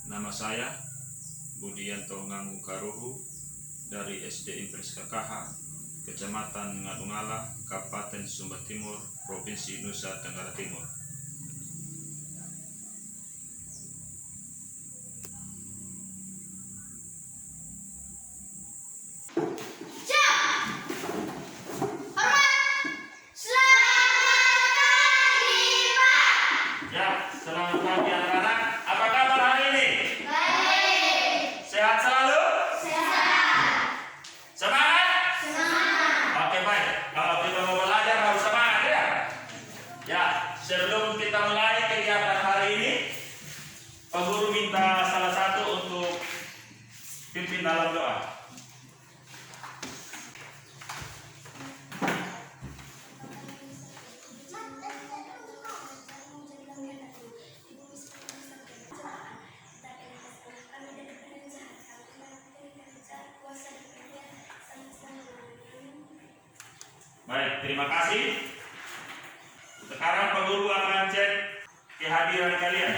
Nama saya Budianto Ngangu Karuhu dari SD Impres KKH, Kecamatan Ngadungala, Kabupaten Sumba Timur, Provinsi Nusa Tenggara Timur. Selamat pagi anak-anak. Apa kabar hari ini? Baik. Sehat selalu? Sehat. Semangat? Semangat. Oke, baik. Kalau kita mau belajar harus semangat ya. Ya, sebelum kita mulai kegiatan hari ini, Pak Guru minta salah satu untuk pimpin dalam doa. Baik, terima kasih. Sekarang Pak Guru akan cek kehadiran kalian.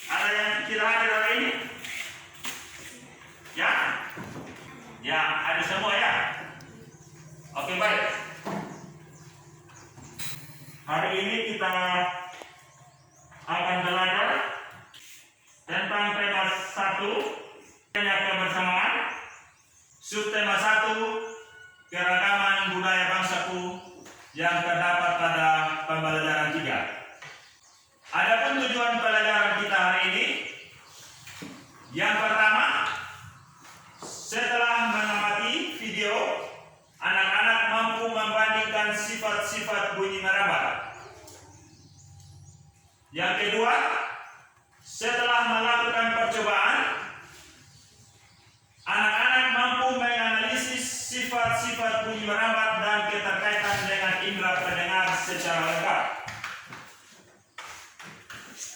Ada yang tidak hadir hari ini? Ya? Ya, ada semua ya? Oke, baik. Hari ini kita akan belajar tentang tema 1, kebersamaan. Subtema 1, keragaman budaya bangsaku, yang terdapat pada pembelajaran 3. Adapun tujuan pelajaran kita hari ini, yang pertama, setelah mengamati video, anak-anak mampu membandingkan sifat-sifat bunyi merambat. Yang kedua, setelah melakukan percobaan, anak-anak mampu menganalisis sifat-sifat bunyi merambat dan keterkaitan dengan indera pendengar secara lengkap.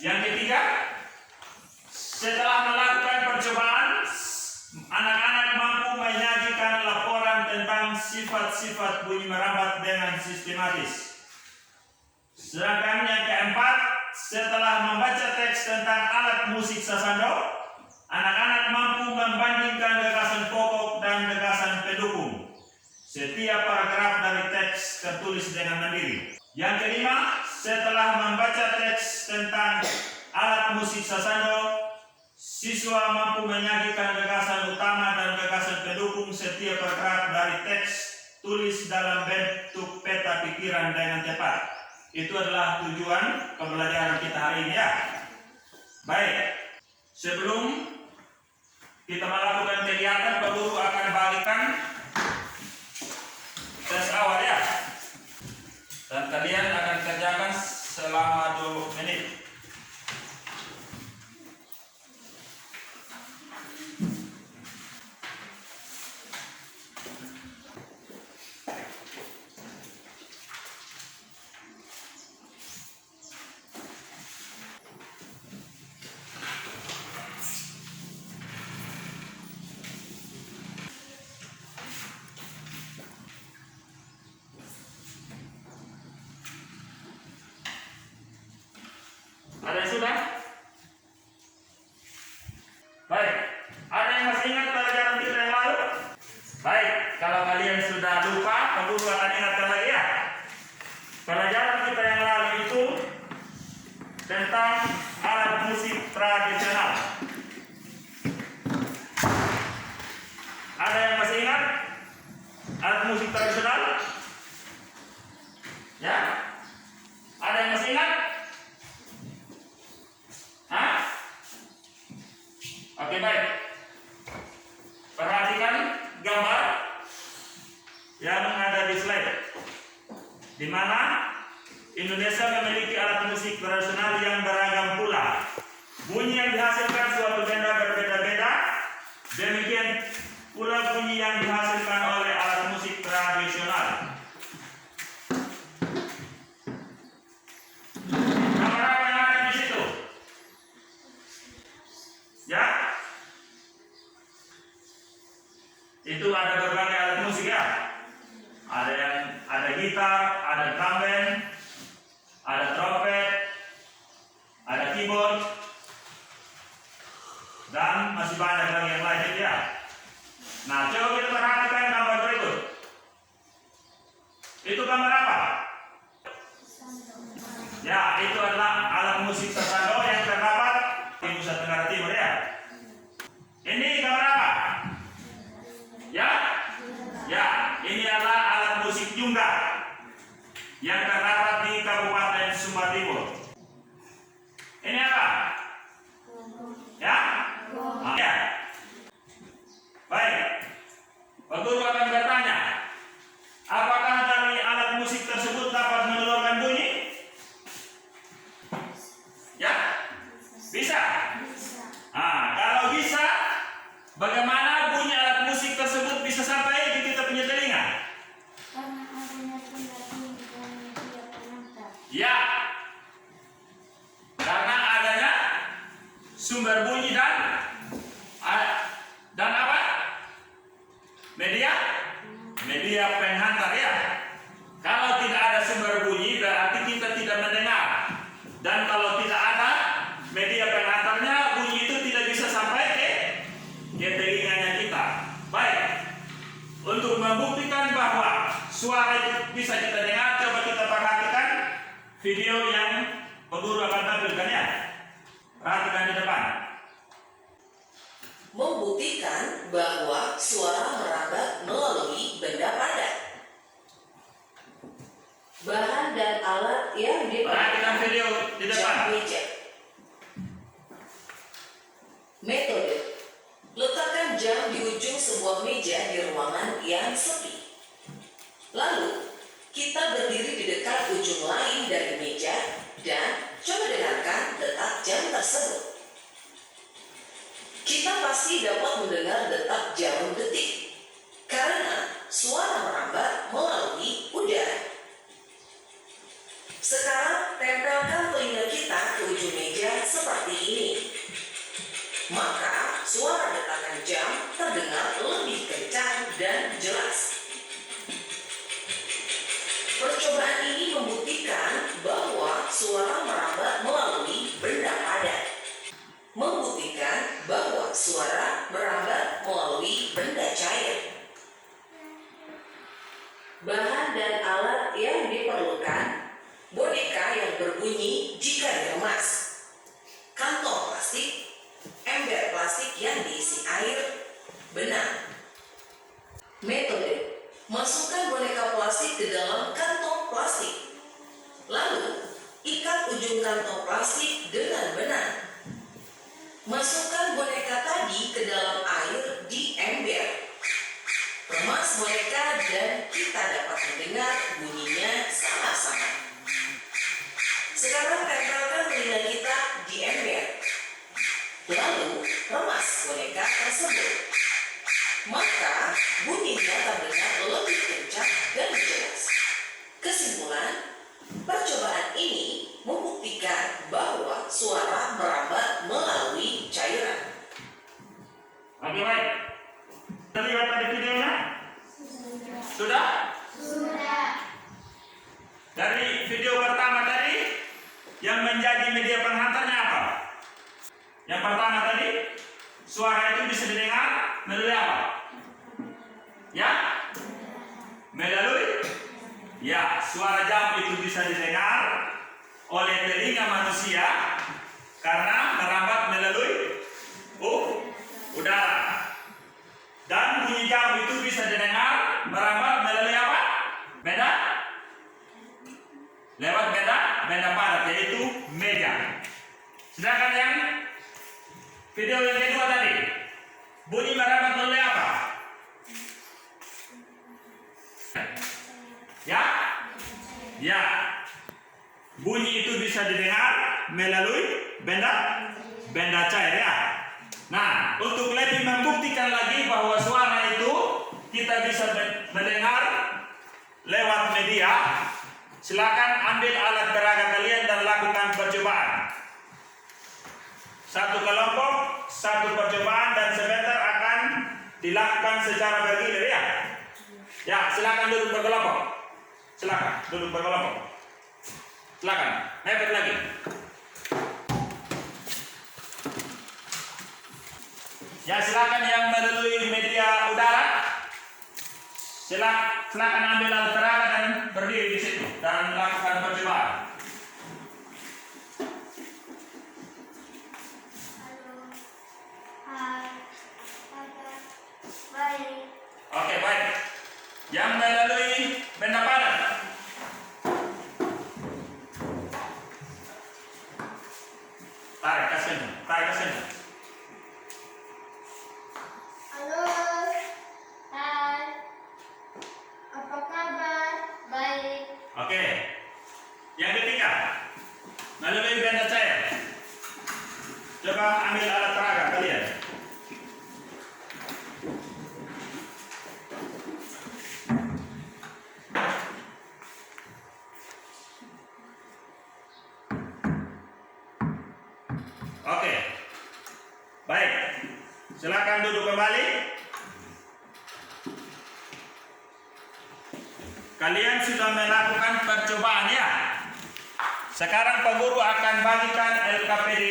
Yang ketiga, setelah melakukan percobaan, anak-anak mampu menyajikan laporan tentang sifat-sifat bunyi merambat dengan sistematis. Sedangkan yang keempat, setelah membaca teks tentang alat musik sasando, anak-anak mampu membandingkan gagasan pokok dan gagasan pendukung setiap paragraf dari teks tertulis dengan mandiri. Yang kelima, setelah membaca teks tentang alat musik sasando, siswa mampu menyajikan gagasan utama dan gagasan pendukung setiap paragraf dari teks tulis dalam bentuk peta pikiran dengan tepat. Itu adalah tujuan pembelajaran kita hari ini ya. Baik, sebelum kita melakukan kegiatan, Pak Guru akan bagikan tes awal ya. Dan kalian akan kerjakan selama 20 menit. Ada yang sudah? Baik. Ada yang masih ingat pelajaran kita yang lalu? Baik. Kalau kalian sudah lupa, Pak Guru akan ingatkan lagi ya. Pelajaran kita yang lalu itu tentang alat musik tradisional. Ada yang masih ingat alat musik tradisional? Ya? Ada yang masih ingat? Hah? Oke, baik. Perhatikan gambar yang ada di slide, di mana Indonesia memiliki alat musik tradisional yang beragam pula. Bunyi yang dihasilkan suatu benda berbeda-beda. Demikian pula bunyi yang dihasilkan oleh alat musik tradisional. Gambar apa yang ada di situ? Ya? Itu ada berbagai alat musik ya. Ada gitar, ada drum band, ada trompet, ada keyboard, Dan masih banyak lagi yang lain ya. Nah, coba kita perhatikan gambar berikut. Itu gambar apa? Ya, itu adalah alat musik sasando yang terdapat di Nusa Tenggara Timur ya. Ini gambar apa? Ya? Ya, ini adalah alat musik jungga yang terdapat di Kabupaten Sumba Timur. Ini apa? Ya? Ya. Baik. Pak Guru akan bertanya, apakah dari alat musik tersebut dapat mengeluarkan bunyi? Ya? Bisa? Kalau bisa, bagaimana bunyi alat musik tersebut bisa sampai di kita punya telinga? Ya. Karena adanya sumber bunyi dan apa? Media penghantar ya. Kalau tidak ada sumber bunyi berarti kita tidak mendengar. Dan kalau tidak ada media penghantarnya, bunyi itu tidak bisa sampai ke telinganya kita. Baik. Untuk membuktikan bahwa suara itu bisa kita dengar, coba kita perhatikan video yang Guru akan tampilkan ya. Perhatikan di depan. Membuktikan bahwa suara merambat melalui benda padat. Bahan dan alat yang Perhatikan video di depan. meja. Metode: letakkan jam di ujung sebuah meja di ruangan yang sepi. Lalu, kita berdiri di dekat ujung lain dari meja dan coba dengarkan detak jam tersebut. Kita pasti dapat mendengar detak jarum detik karena suara merambat melalui udara. Sekarang tempelkan telinga kita ke ujung meja seperti ini. Maka suara detakan jam terdengar lebih kencang dan jelas. Percobaan ini membuktikan bahwa suara merambat melalui benda padat. Membuktikan bahwa suara merambat melalui benda cair. Bahan dan alat yang diperlukan: boneka yang berbunyi jika diremas, kantong plastik, ember plastik yang diisi air, benang. Metode: masukkan boneka plastik ke dalam kantong plastik. Lalu, ikat ujung kantong plastik dengan benang. Masukkan boneka tadi ke dalam air di ember. Remas boneka dan kita dapat mendengar bunyinya sama-sama. Sekarang tempelkan telinga kita di ember. Lalu, remas boneka tersebut. Maka, bunyinya terdengar lebih kencang dan jelas. Kesimpulan, percobaan ini membuktikan bahwa suara merambat melalui cairan. Oke, baik. Terlihat tadi videonya? Sudah? Dari video pertama tadi, yang menjadi media penghantarnya apa? Yang pertama tadi, suara itu bisa didengar melalui apa? Ya? Melalui? Ya, suara jam itu bisa didengar oleh telinga manusia karena merambat melalui udara. Dan bunyi jam itu bisa didengar merambat melalui apa? Lewat benda padat, yaitu meja. Sedangkan yang video yang kedua tadi, bunyi merambat melalui apa? Ya. Bunyi itu bisa didengar melalui benda cair ya. Nah, untuk lebih membuktikan lagi bahwa suara itu kita bisa mendengar lewat media, silakan ambil alat peraga kalian dan lakukan percobaan. Satu kelompok, satu percobaan, dan sebentar akan dilakukan secara bergilir ya. Ya, silakan duduk berkelompok. Silakan duduk berkelompok. Silakan, mepet lagi. Ya, silakan yang melalui media udara. Silakan ambil alat peraga dan berdiri di situ dan lakukan percobaan. Halo. Hai. Baik. Oke, baik. Yang melalui benda padat. Tarik ke sini. Halo. Hai. Apa kabar? Baik. Oke. Yang ketiga, melalui benda cair. Coba ambil alat peraga kalian. Oke. Baik. Silakan duduk kembali. Kalian sudah melakukan percobaan ya. Sekarang Pak Guru akan bagikan LKPD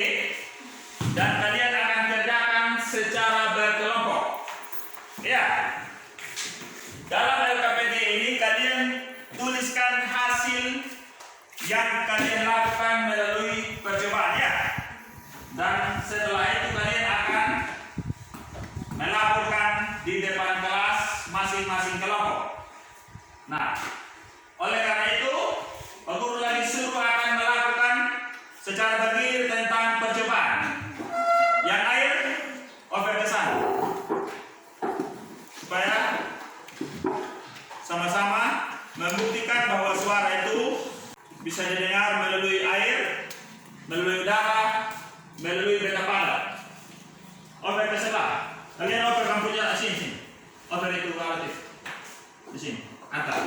dan kalian akan kerjakan secara berkelompok. Ya. Dalam LKPD ini kalian tuliskan hasil yang kalian lakukan melalui percobaan ya. Dan setelah itu kalian akan melaporkan di depan kelas masing-masing kelompok. Nah, oleh karena itu, Pak Guru lagi suruh akan melakukan secara bergilir tentang percobaan. Yang air, over ke sana. Supaya sama-sama membuktikan bahwa suara itu bisa didengar melalui air, melalui udara, melalui benda padat. Over ke sebelah. Kalian over lampunya sini. Over itu relatif. Di sini. Antar.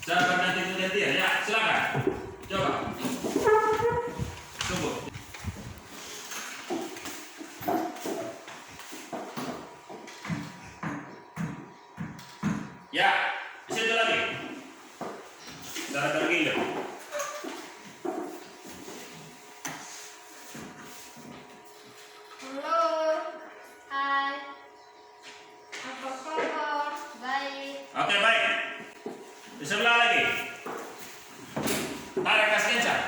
Jangan nanti gantian ya, silakan. Coba. Tunggu. Ya, di situ lagi. Cara bergilir. Halo. Hai. Apa kabar? Baik. Oke, baik. Di sebelah lagi. Tarik kas kencang.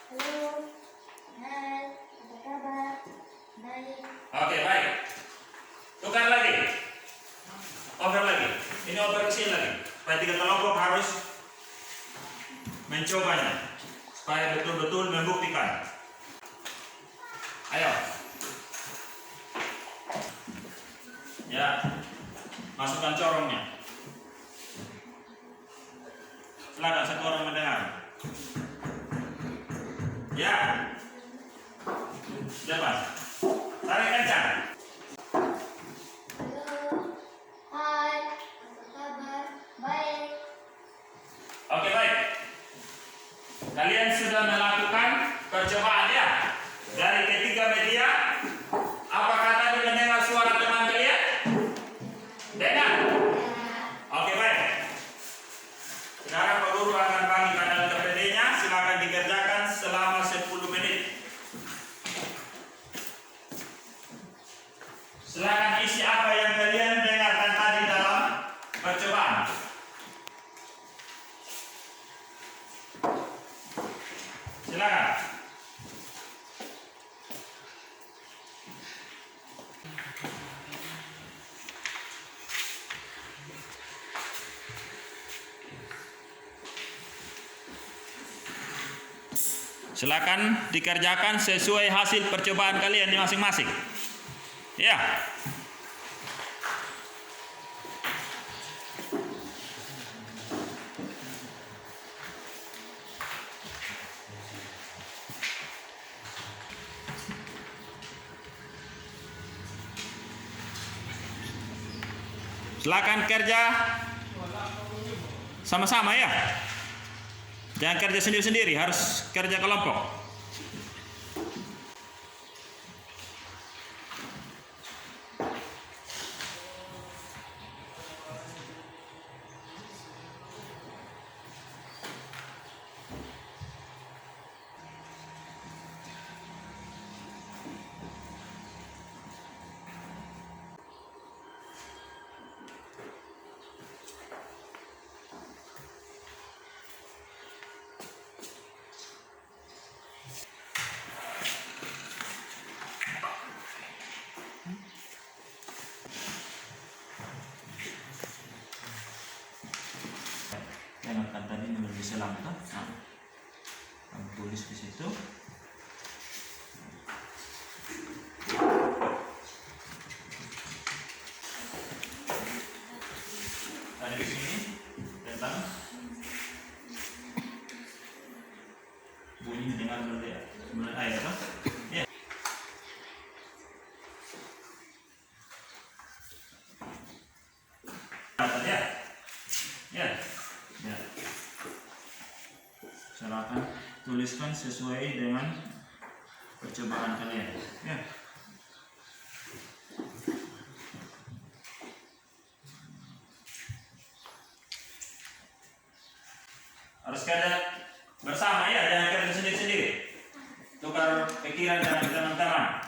Halo. Hai. Apa kabar? Baik. Oke, baik. Tukar lagi. Over lagi. Ini over kecil lagi. Supaya tiga kelompok harus mencobanya. Supaya betul-betul membuktikan. Ayo. Ya. Masukkan corongnya. Silakan satu orang mendengar. Ya. Bebas. Tarik kencang. Halo. Hai. Apa kabar? Baik. Oke, baik. Kalian sudah melakukan percobaan ya. Dari ketiga media, apakah tadi mendengar suara teman kalian? Dengar? Oke, baik. Sekarang Pak Guru akan bagikan LKPD-nya. Silakan dikerjakan selama 10 menit. Silakan isi apa yang kalian dengarkan tadi dalam percobaan. Silakan. Silakan dikerjakan sesuai hasil percobaan kalian di masing-masing. Ya. Silakan kerja sama-sama ya. Jangan kerja sendiri-sendiri, harus kerja kelompok. ini menjadi selang toh. Nah, kamu tulis di situ. Ada di sini tentang bunyi dengan bendera kemudian air toh. Ya. Ya. Ya. Ya. Silakan tuliskan sesuai dengan percobaan kalian. Ya. Harus kerja bersama ya, jangan kerja sendiri-sendiri. Tukar pikiran dengan teman-teman.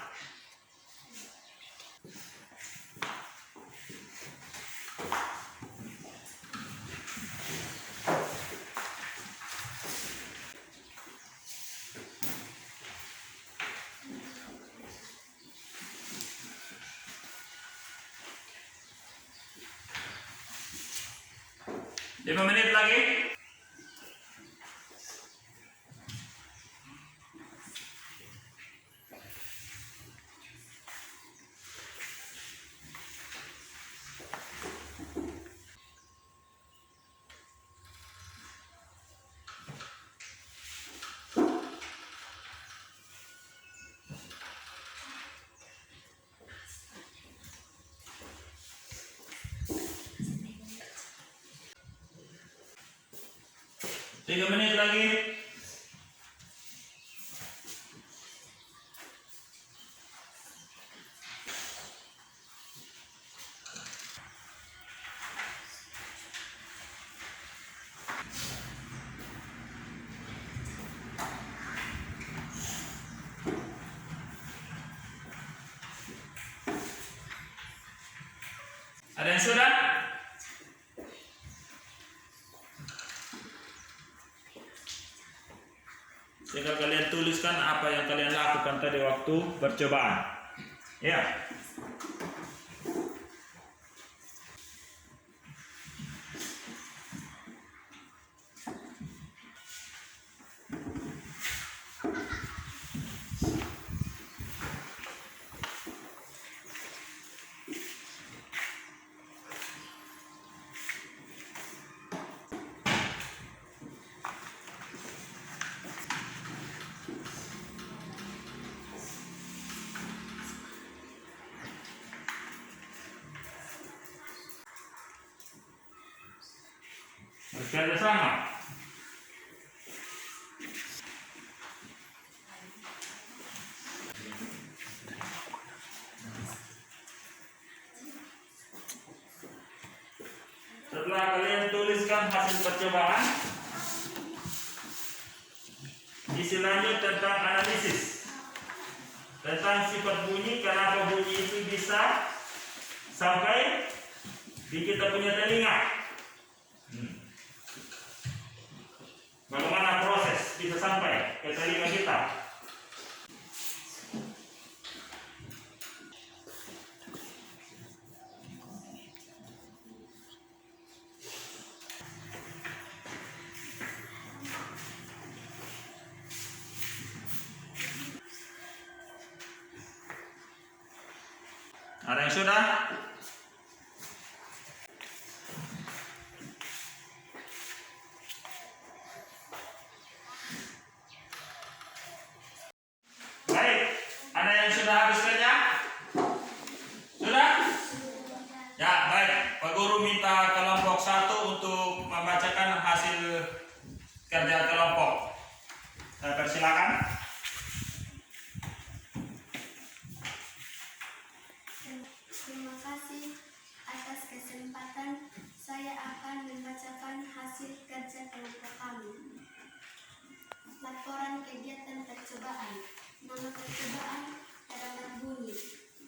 Lima menit lagi. Tiga menit lagi. Ada yang sudah? Sehingga kalian tuliskan apa yang kalian lakukan tadi waktu percobaan. Ya. Bekerja sama. Setelah kalian tuliskan hasil percobaan, isi lanjut tentang analisis tentang sifat bunyi, kenapa bunyi itu bisa sampai di kita punya telinga. Bagaimana proses bisa sampai ke telinga kita? Ada yang sudah? Baik, ada yang sudah habis kerja? Sudah? Ya, baik. Pak Guru minta kelompok 1 untuk membacakan hasil kerja kelompok. Saya persilakan. Terima kasih atas kesempatan saya akan membacakan hasil kerja kelompok kami. Laporan kegiatan percobaan. Nama percobaan perawat bunyi.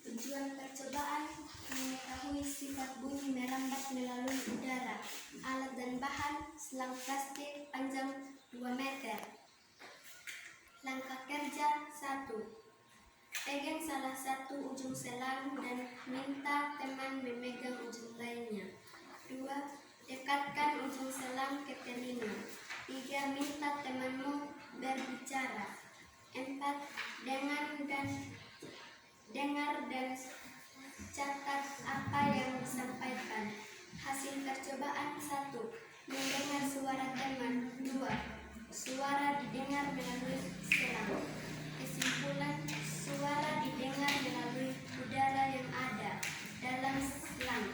Tujuan percobaan mengetahui sifat bunyi merambat melalui udara. Alat dan bahan selang plastik panjang 2 meter. Langkah kerja 1. Pegang salah satu ujung selang dan minta teman memegang ujung lainnya. 2. Dekatkan ujung selang ke telinga. udara. 4. Dengar dan catat apa yang disampaikan. Hasil percobaan 1. Mendengar suara teman. 2. Suara didengar melalui selang. Kesimpulan, suara didengar melalui udara yang ada dalam selang.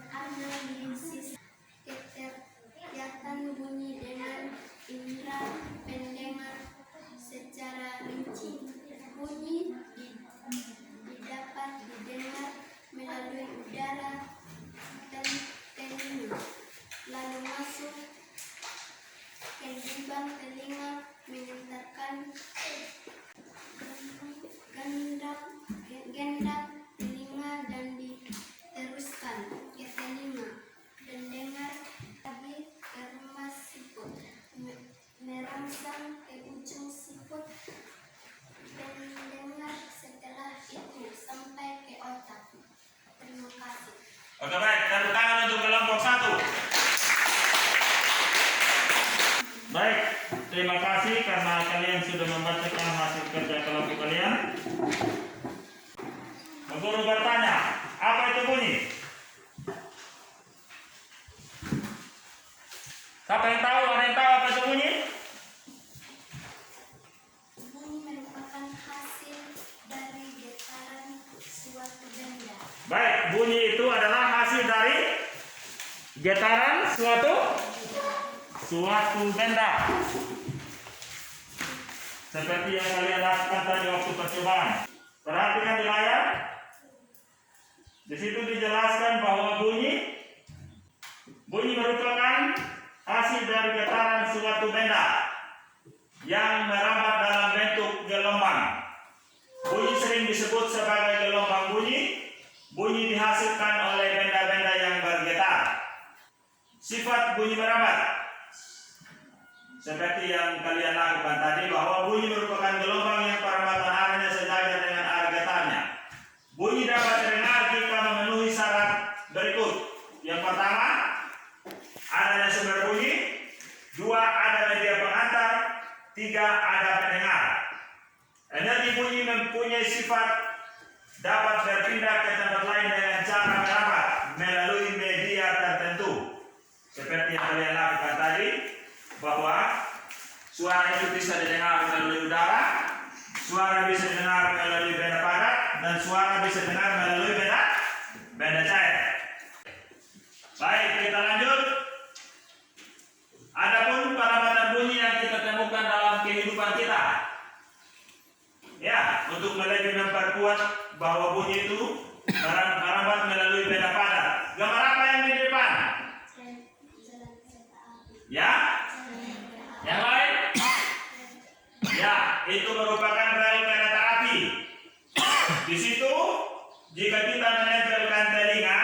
Analisis keterkaitan bunyi dengan indera pendengar secara rinci. Bunyi dapat didengar melalui udara dan telinga, lalu masuk ke lubang telinga, mengantarkan gendang telinga dan diteruskan ke telinga pendengar tadi ke rumah siput, merangsang ke ujung siput pendengar, setelah itu sampai ke otak. Terima kasih. Oke, baik, tepuk tangan untuk kelompok 1. Baik, terima kasih karena kalian sudah membacakan hasil kerja kelompok kalian. Guru bertanya, apa itu bunyi? Siapa yang tahu? Ada yang tahu apa itu bunyi? Bunyi merupakan hasil dari getaran suatu benda. Baik, bunyi itu adalah hasil dari getaran suatu benda. Seperti yang kalian lakukan tadi waktu percobaan. Perhatikan di layar. Di situ dijelaskan bahwa bunyi merupakan hasil dari getaran suatu benda yang merambat dalam bentuk gelombang. Bunyi sering disebut sebagai gelombang bunyi. Bunyi dihasilkan oleh benda-benda yang bergetar. Sifat bunyi merambat, seperti yang kalian lakukan tadi, bahwa bunyi merupakan gelombang yang perambatan arahnya sejajar dengan arah getarnya. Bunyi dapat terdengar jika memenuhi syarat berikut. Yang pertama, adanya sumber bunyi. 2. Ada media pengantar. 3. Ada pendengar. Energi bunyi mempunyai sifat dapat berpindah ke tempat lain dengan cara merambat melalui media tertentu. Seperti yang kalian lakukan tadi, bahwa suara itu bisa didengar melalui udara, suara bisa didengar melalui benda padat, dan suara bisa didengar melalui benda cair. Baik, kita lanjut. Adapun perambatan bunyi yang kita temukan dalam kehidupan kita, ya, untuk lebih memperkuat bahwa bunyi itu merambat melalui benda padat. Gambar apa yang di depan? Ya, yang lain? Ya, itu merupakan rel kereta api. Di situ, jika kita menempelkan telinga,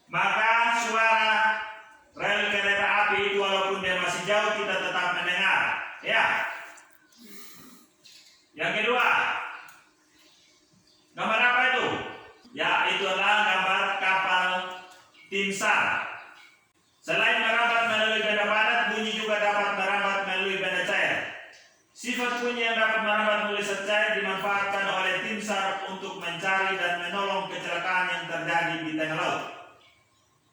maka suara rel kereta api itu walaupun dia masih jauh, kita tetap mendengar. Ya. Yang kedua, gambar apa itu? Ya, itu adalah gambar kapal tim SAR. Selain merambat melalui benda padat, bunyi juga dapat merambat melalui benda cair. Sifat bunyi yang dapat merambat melalui benda cair dimanfaatkan oleh tim SAR untuk mencari dan menolong kecelakaan yang terjadi di tengah laut.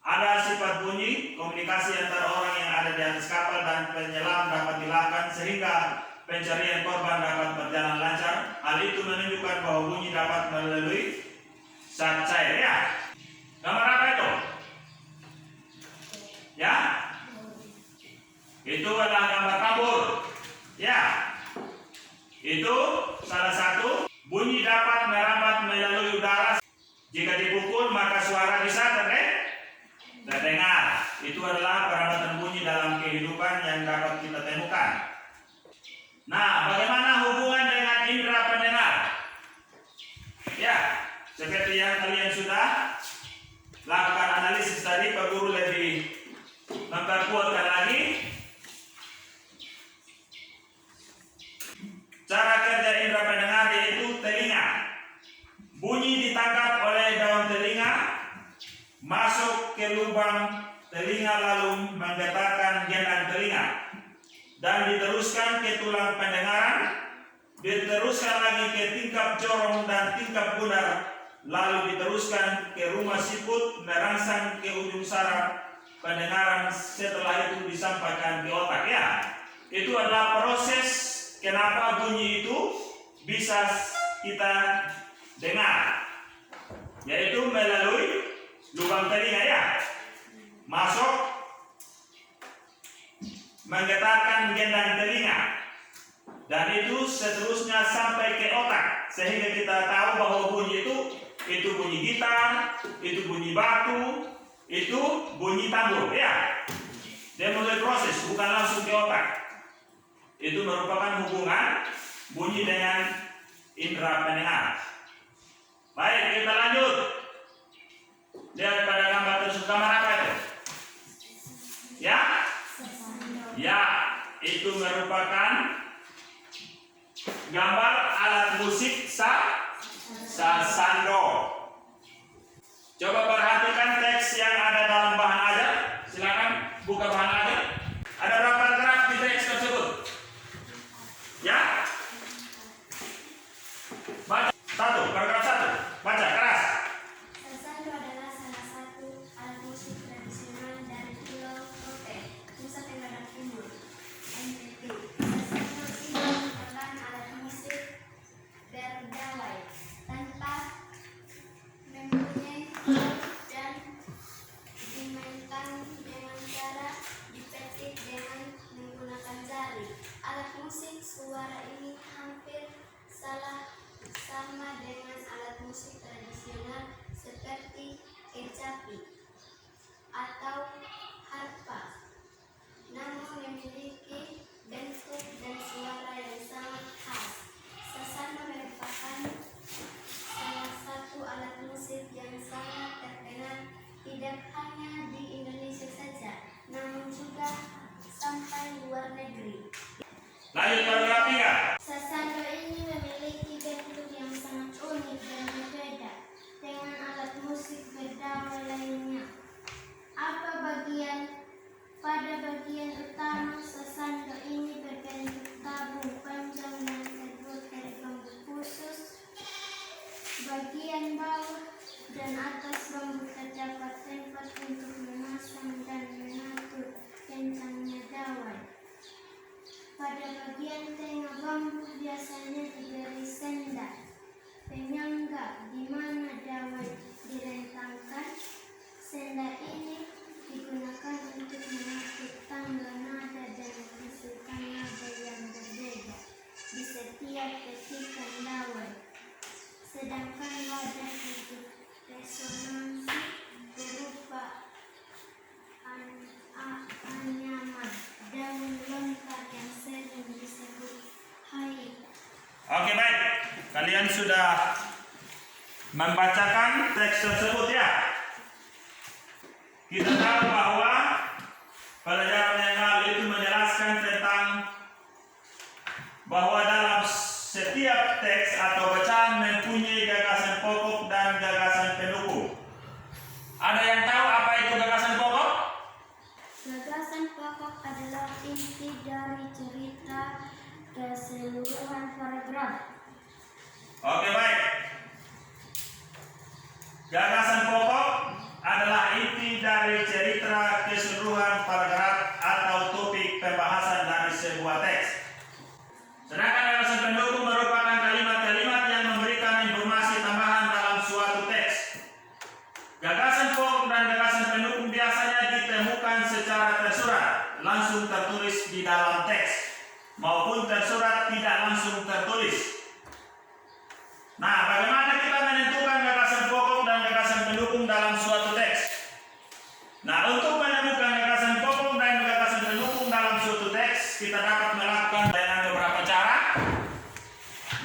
Ada sifat bunyi, komunikasi antara orang yang ada di atas kapal dan penyelam dapat dilakukan sehingga pencarian korban dapat berjalan lancar. Hal itu menunjukkan bahwa bunyi dapat melalui zat cair. Ya. Gambar apa itu? Ya, itu adalah gambar tabur. Ya, itu salah satu. Bunyi dapat merambat melalui udara. Jika dipukul maka suara bisa terdengar. Itu adalah perambatan bunyi dalam kehidupan yang dapat kita temukan. Nah, bagaimana hubungan dengan indera pendengar? Ya, seperti yang kalian sudah lakukan analisis tadi, Pak Guru lebih memperkuatkan lagi cara kerja indera pendengar, yaitu telinga. Bunyi ditangkap oleh daun telinga masuk ke lubang telinga lalu menggetarkan gendang telinga, dan diteruskan ke tulang pendengaran, diteruskan lagi ke tingkap jorong dan tingkap gundar, lalu diteruskan ke rumah siput merangsang ke ujung saraf pendengaran, setelah itu disampaikan ke otak. Ya, itu adalah proses kenapa bunyi itu bisa kita dengar, yaitu melalui lubang telinga, ya, masuk menggetarkan gendang telinga, dan itu seterusnya sampai ke otak, sehingga kita tahu bahwa bunyi itu bunyi gitar, itu bunyi batu, itu bunyi tambur, ya. Dia melalui proses, bukan langsung ke otak. Itu merupakan hubungan bunyi dengan indera pendengar. Baik, kita lanjut. Lihat pada gambar tersebut, gambar apa itu? Ya? Ya, itu merupakan gambar alat musik sasando. Coba perhatikan teks yang ada dalam bahan ajar. Silakan buka bahan ajar. Ada berapa paragraf di teks tersebut? Ya? Baca. Paragraf 1. Baca keras. Sasando adalah salah satu alat musik tradisional dari Pulau Rote, Nusa Tenggara Timur, NTT. Sasando ini merupakan alat musik berdawai tanpa mempunyai not dan dimainkan dengan cara dipetik dengan menggunakan jari. Alat musik suara ini hampir sama dengan alat musik tradisional seperti kecapi atau harpa, namun memiliki bentuk dan suara yang sangat khas. Sasando merupakan salah satu alat musik yang sangat terkenal tidak hanya di Indonesia saja, namun juga sampai luar negeri. Lanjut paragraf 3. Sasando ini memiliki bentuk yang sangat unik dan berbeda dengan alat musik berdawai lainnya. Pada bagian utama sasando ini berbentuk tabung panjang yang terbuat dari bambu khusus. Bagian bawah dan atas bambu terdapat tempat untuk memasang dan mengatur kencangnya dawai. Pada bagian tengah bambu biasanya diberi senda penyangga di mana dawai direntangkan. Senda ini digunakan untuk mengatur tangga nada dan menghasilkan nada yang berbeda di setiap petikan dawai. Sedangkan wadah untuk resonansi berupa anyaman daun lontar yang sering disebut hai. Oke, baik. Kalian sudah membacakan teks tersebut, ya. Kita tahu bahwa pelajaran yang lalu itu menjelaskan tentang bahwa dalam setiap teks atau bacaan mempunyai gagasan pokok dan gagasan pendukung. Ada yang tahu apa itu gagasan pokok? Gagasan pokok adalah inti dari cerita keseluruhan paragraf. Oke, baik. Gagasan pokok adalah inti dari cerita keseluruhan paragraf atau topik pembahasan dari sebuah teks. Sedangkan gagasan pendukung merupakan kalimat-kalimat yang memberikan informasi tambahan dalam suatu teks. Gagasan pokok dan gagasan pendukung biasanya ditemukan secara tersurat, langsung tertulis di dalam teks, maupun tersurat tidak langsung tertulis. Nah, bagaimana kita menentukan gagasan pokok dan gagasan pendukung dalam suatu teks? Nah, untuk menemukan gagasan pokok dan gagasan pendukung dalam suatu teks, kita dapat melakukan dengan beberapa cara,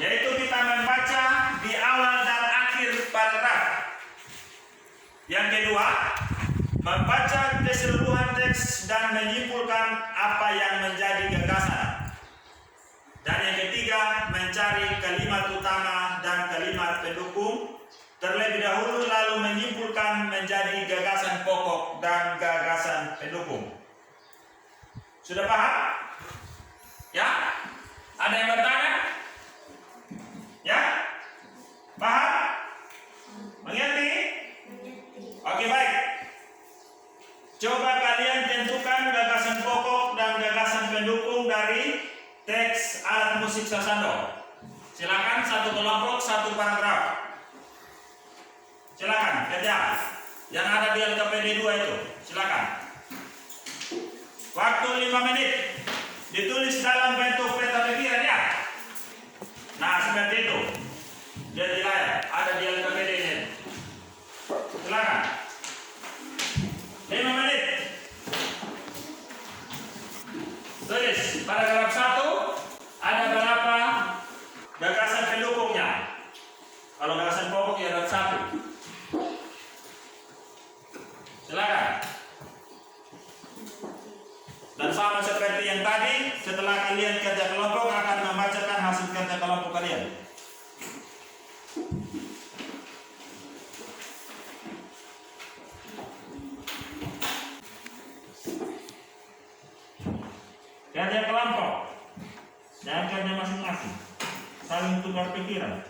yaitu kita membaca di awal dan akhir paragraf. Yang kedua, membaca keseluruhan teks dan menyimpulkan apa yang menjadi gagasan. Dan yang ketiga, mencari kalimat utama dan kalimat pendukung terlebih dahulu, lalu menyimpulkan tentukan menjadi gagasan pokok dan gagasan pendukung. Sudah paham? Ya? Ada yang bertanya? Ya? Paham? Mengerti? Oke, baik. Coba kalian tentukan gagasan pokok dan gagasan pendukung dari teks alat musik sasando. Silakan satu kelompok, satu paragraf. Silakan kerja. Yang ada di LKPD 2 itu. Silakan. Waktu 5 menit. Ditulis dalam bentuk peta pikiran ya. Nah, seperti itu. Dia di layar. Ada di LKPD ini. Silakan. 5 menit. Tulis paragraf 1 ada berapa gagasan pendukungnya. Kalau gagasan pokok ya ada 1. Silakan. Dan sama seperti yang tadi, setelah kalian kerja kelompok akan membacakan hasil kerja kelompok kalian. Kerja kelompok, jangan kerja masing-masing, saling tukar pikiran.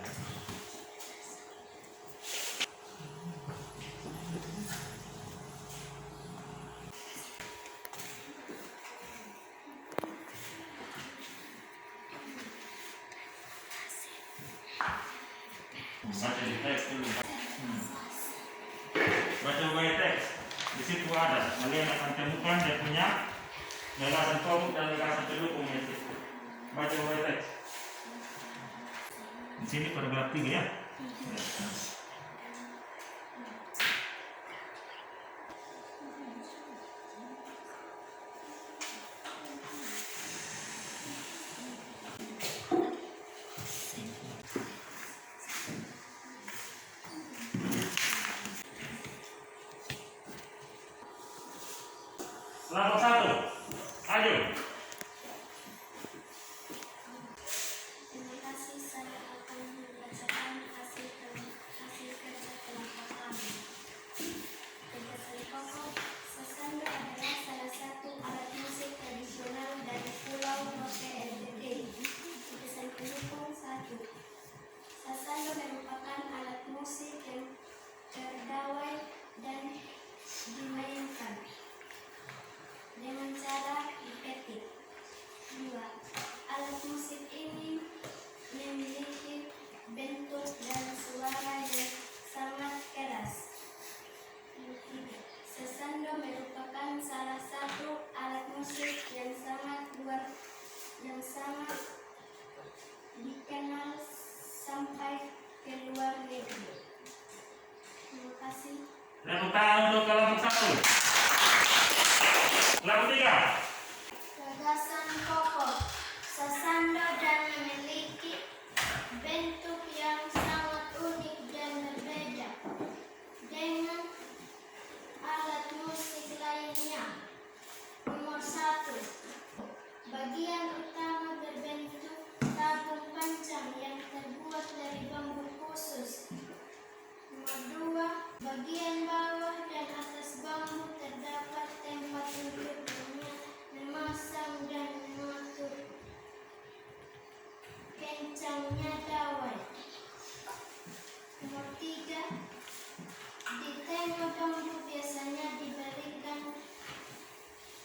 Baca di teks dulu. Baca by teks. Di situ ada. Kalian akan temukan dia punya gagasan pokok dan gagasan pendukung itu. Baca by teks. Di sini paragraf 3 ya. Kelompok 1, ayo. Terima kasih, saya akan membacakan hasil kerja kelompok kami. Gagasan pokok, sasando adalah salah satu alat musik tradisional dari Pulau Rote NTT. Gagasan pendukung 1. Sasando merupakan alat musik yang terdawai dan dimainkan dengan cara dipetik. 2. Alat musik ini memiliki bentuk dan suara yang sangat keras. 3. Sasando merupakan salah satu alat musik yang sangat dikenal sampai ke luar negeri. Terima kasih. Tepuk tangan untuk kelompok 1. Kelompok 3. Gagasan pokok, sasando dan memiliki bentuk yang sangat unik dan berbeda dengan alat musik lainnya. Nomor 1. Bagian utama berbentuk tabung panjang yang terbuat dari bambu khusus. Nomor 2. Bagian bawah dan atas bambu terdapat tempat untuk memasang dan mengatur kencangnya dawai. Nomor 3. Di tengah bambu biasanya diberikan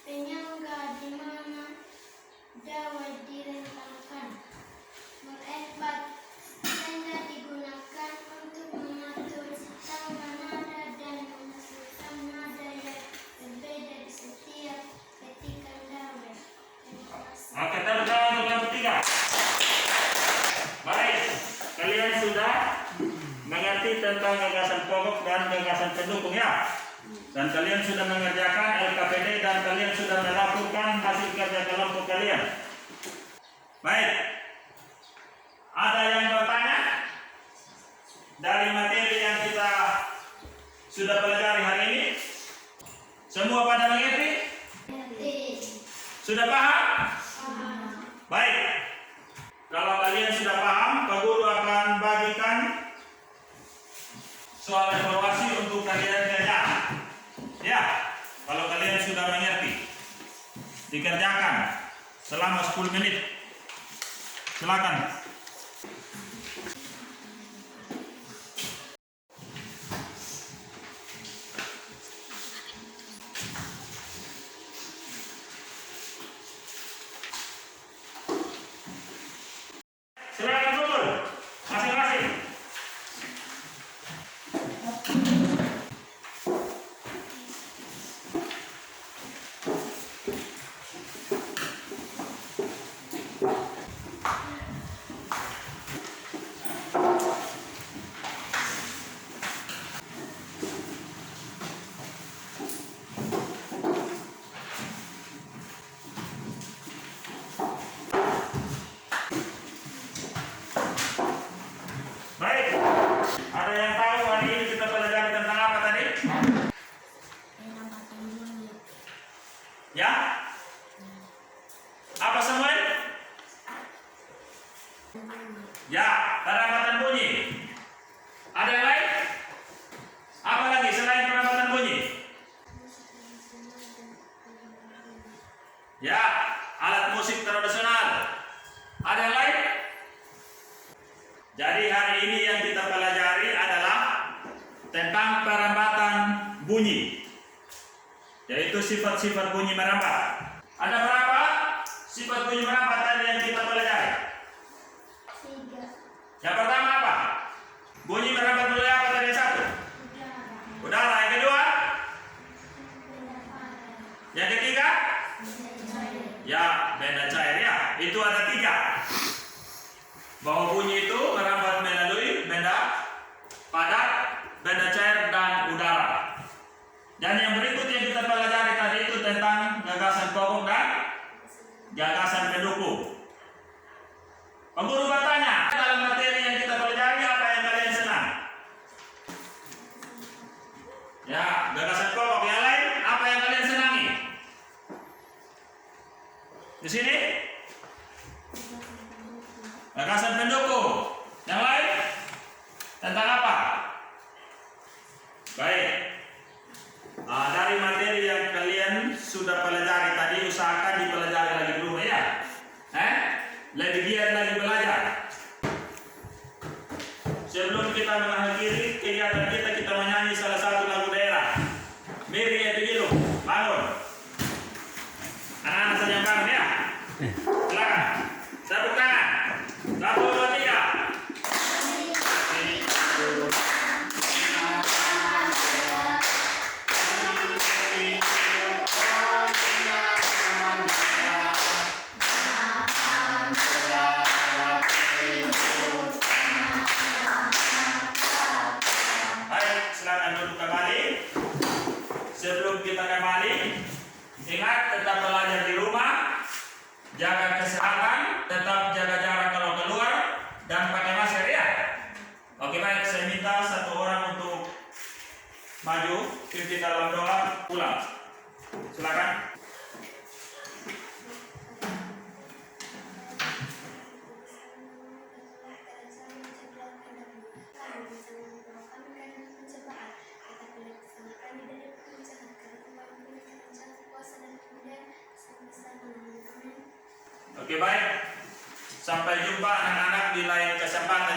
penyangga di mana dawai direntangkan. Nomor 4. Tenda digunakan untuk mengatur tangga nada dan menghasilkan nada yang berbeda di setiap petikan dawai. Terima kasih. Oke, tepuk tangan untuk kelompok 3. Baik, kalian sudah mengerti tentang gagasan pokok dan gagasan pendukung ya. Dan kalian sudah mengerjakan LKPD dan kalian sudah melakukan hasil kerja kelompok kalian. Baik. Ada yang bertanya dari materi yang kita sudah pelajari hari ini? Semua pada mengerti? Sudah paham? Baik. Kalau kalian sudah paham, Pak Guru akan bagikan soal evaluasi untuk kalian kerja. Ya, kalau kalian sudah mengerti, dikerjakan selama 10 menit. Silakan. Silakan dulu, masing-masing. Baik, ada yang tahu hari ini kita pelajari tentang apa tadi? Merambatan bunyi. Ya? Apa Samuel? Ya, perambatan bunyi. Ada yang lain? Apa lagi selain perambatan bunyi? Ya, alat musik tradisional. Ada yang lain? Jadi hari ini yang kita pelajari adalah tentang perambatan bunyi, yaitu sifat-sifat bunyi merambat. Ada berapa sifat bunyi merambat tadi yang kita pelajari? 3. Yang pertama apa? Bunyi merambat melalui apa tadi? Satu, udara. Yang kedua? Yang ketiga? Ya, benda cair ya. Itu ada 3. Bahwa bunyi itu merambat melalui benda padat, benda cair, dan udara. Dan yang berikut yang kita pelajari tadi itu tentang gagasan pokok dan gagasan pendukung. Pemburu bertanya, dalam materi yang kita pelajari apa yang kalian senang? Ya, gagasan pokok. Yang lain, apa yang kalian senangi? Di sini? Gagasan pendukung. Yang lain? Tentang apa? Baik. Dari materi yang kalian sudah pelajari tadi, usahakan dipelajari lagi dulu ya. Lebih giat lagi belajar. Sebelum kita mengakhiri kegiatan kita menyanyi salah satu lagu daerah. Miri ya dulu, bangun. Anak-anak saja yang bangun ya. Silakan. Tepuk tangan. 1, 2, 3. Baik, silakan duduk kembali. Sebelum kita kembali, ingat tetap belajar di rumah, jaga kesehatan, tetap jaga jarak kalau keluar, dan pakai masker ya. Oke baik, saya minta satu orang untuk maju, pimpin dalam doa, pulang. Silakan. Oke baik, sampai jumpa anak-anak di lain kesempatan.